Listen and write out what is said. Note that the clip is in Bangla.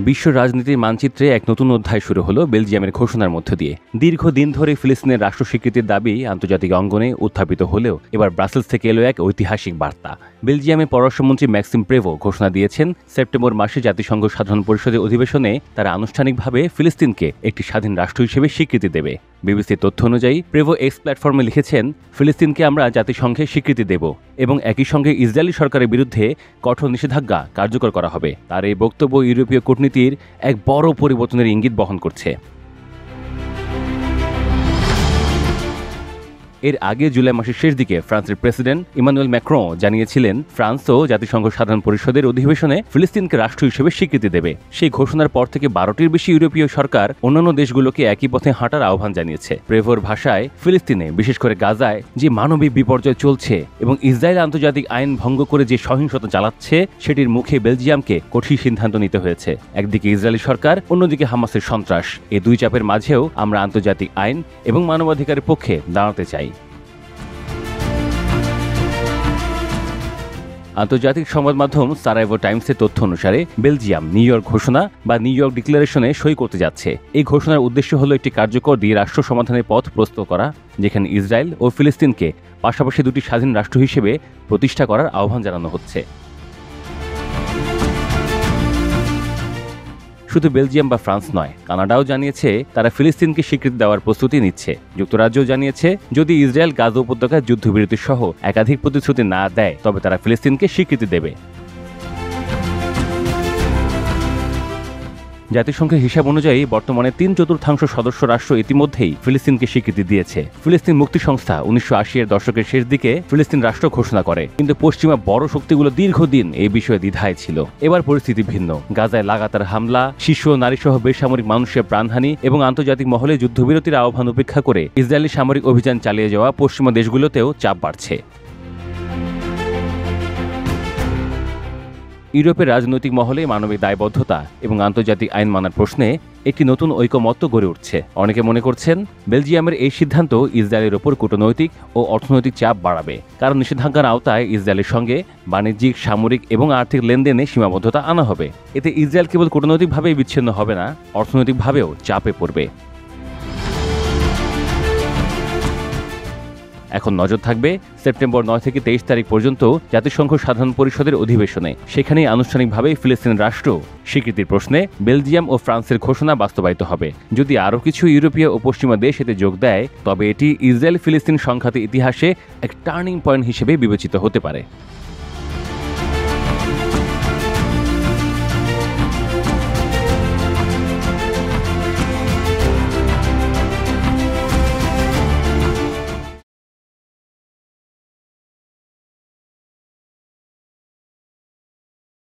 বিশ্ব রাজনীতির মানচিত্রে এক নতুন অধ্যায় শুরু হলো বেলজিয়ামের ঘোষণার মধ্য দিয়ে। দীর্ঘদিন ধরে ফিলিস্তিনের রাষ্ট্র স্বীকৃতির দাবি আন্তর্জাতিক অঙ্গনে উত্থাপিত হলেও এবার ব্রাসেলস থেকে এলো এক ঐতিহাসিক বার্তা। বেলজিয়ামের পররাষ্ট্রমন্ত্রী ম্যাক্সিম প্রেভো ঘোষণা দিয়েছেন, সেপ্টেম্বর মাসে জাতিসংঘ সাধারণ পরিষদের অধিবেশনে তারা আনুষ্ঠানিকভাবে ফিলিস্তিনকে একটি স্বাধীন রাষ্ট্র হিসেবে স্বীকৃতি দেবে। বিবিসির তথ্য অনুযায়ী প্রেভো এক্স প্ল্যাটফর্মে লিখেছেন, ফিলিস্তিনকে আমরা জাতিসংঘে স্বীকৃতি দেব এবং একই সঙ্গে ইসরায়েলি সরকারের বিরুদ্ধে কঠোর নিষেধাজ্ঞা কার্যকর করা হবে। তার এই বক্তব্য ইউরোপীয় কূটনীতির এক বড় পরিবর্তনের ইঙ্গিত বহন করছে। এর আগে জুলাই মাসের শেষ দিকে ফ্রান্সের প্রেসিডেন্ট ইমানুয়েল ম্যাক্রোঁ জানিয়েছিলেন, ফ্রান্সও জাতিসংঘ সাধারণ পরিষদের অধিবেশনে ফিলিস্তিনকে রাষ্ট্র হিসেবে স্বীকৃতি দেবে। সেই ঘোষণার পর থেকে 12টির বেশি ইউরোপীয় সরকার অন্যান্য দেশগুলোকে একই পথে হাঁটার আহ্বান জানিয়েছে। প্রেভোর ভাষায়, ফিলিস্তিনে বিশেষ করে গাজায় যে মানবিক বিপর্যয় চলছে এবং ইসরায়েল আন্তর্জাতিক আইন ভঙ্গ করে যে সহিংসতা চালাচ্ছে, সেটির মুখে বেলজিয়ামকে কঠিন সিদ্ধান্ত নিতে হয়েছে। একদিকে ইসরায়েলি সরকার, অন্যদিকে হামাসের সন্ত্রাস। এই দুই চাপের মাঝেও আমরা আন্তর্জাতিক আইন এবং মানবাধিকারের পক্ষে দাঁড়াতে চাই। আন্তর্জাতিক সংবাদ মাধ্যম সারাইভো টাইমসের তথ্য অনুসারে বেলজিয়াম নিউ ইয়র্ক ঘোষণা বা নিউ ইয়র্ক ডিক্লারেশনে সই করতে যাচ্ছে। এই ঘোষণার উদ্দেশ্য হল একটি কার্যকর দ্বি-রাষ্ট্র সমাধানের পথ প্রস্তুত করা, যেখানে ইসরায়েল ও ফিলিস্তিনকে পাশাপাশি দুটি স্বাধীন রাষ্ট্র হিসেবে প্রতিষ্ঠা করার আহ্বান জানানো হচ্ছে। শুধু বেলজিয়াম বা ফ্রান্স নয়, কানাডাও জানিয়েছে তারা ফিলিস্তিনকে স্বীকৃতি দেওয়ার প্রস্তুতি নিচ্ছে। যুক্তরাজ্যও জানিয়েছে যদি ইসরায়েল গাজা উপত্যকায় যুদ্ধবিরতি সহ একাধিক প্রতিশ্রুতি না দেয়, তবে তারা ফিলিস্তিনকে স্বীকৃতি দেবে। জাতিসংঘের হিসাব অনুযায়ী বর্তমানে 3/4 সদস্য রাষ্ট্র ইতিমধ্যেই ফিলিস্তিনকে স্বীকৃতি দিয়েছে। ফিলিস্তিন মুক্তি সংস্থা 1980-এর দশকের শেষ দিকে ফিলিস্তিন রাষ্ট্র ঘোষণা করে, কিন্তু পশ্চিমা বড় শক্তিগুলো দীর্ঘদিন এই বিষয়ে দ্বিধায় ছিল। এবার পরিস্থিতি ভিন্ন। গাজায় লাগাতার হামলা, শিশু ও নারীসহ বেসামরিক মানুষের প্রাণহানি এবং আন্তর্জাতিক মহলে যুদ্ধবিরতির আহ্বান উপেক্ষা করে ইসরায়েলি সামরিক অভিযান চালিয়ে যাওয়া পশ্চিমা দেশগুলোতেও চাপ বাড়ছে। ইউরোপের রাজনৈতিক মহলে মানবিক দায়বদ্ধতা এবং আন্তর্জাতিক আইন মানার প্রশ্নে একটি নতুন ঐকমত্য গড়ে উঠছে। অনেকে মনে করছেন, বেলজিয়ামের এই সিদ্ধান্ত ইসরায়েলের ওপর কূটনৈতিক ও অর্থনৈতিক চাপ বাড়াবে, কারণ নিষেধাজ্ঞার আওতায় ইসরায়েলের সঙ্গে বাণিজ্যিক, সামরিক এবং আর্থিক লেনদেনে সীমাবদ্ধতা আনা হবে। এতে ইসরায়েল কেবল কূটনৈতিকভাবেই বিচ্ছিন্ন হবে না, অর্থনৈতিকভাবেও চাপে পড়বে। এখন নজর থাকবে সেপ্টেম্বর 9 থেকে 23 তারিখ পর্যন্ত জাতিসংঘ সাধারণ পরিষদের অধিবেশনে। সেখানেই আনুষ্ঠানিকভাবে ফিলিস্তিন রাষ্ট্র স্বীকৃতির প্রশ্নে বেলজিয়াম ও ফ্রান্সের ঘোষণা বাস্তবায়িত হবে। যদি আরও কিছু ইউরোপীয় ও পশ্চিমা দেশ এতে যোগ দেয়, তবে এটি ইসরায়েল ফিলিস্তিন সংঘাতের ইতিহাসে এক টার্নিং পয়েন্ট হিসেবে বিবেচিত হতে পারে।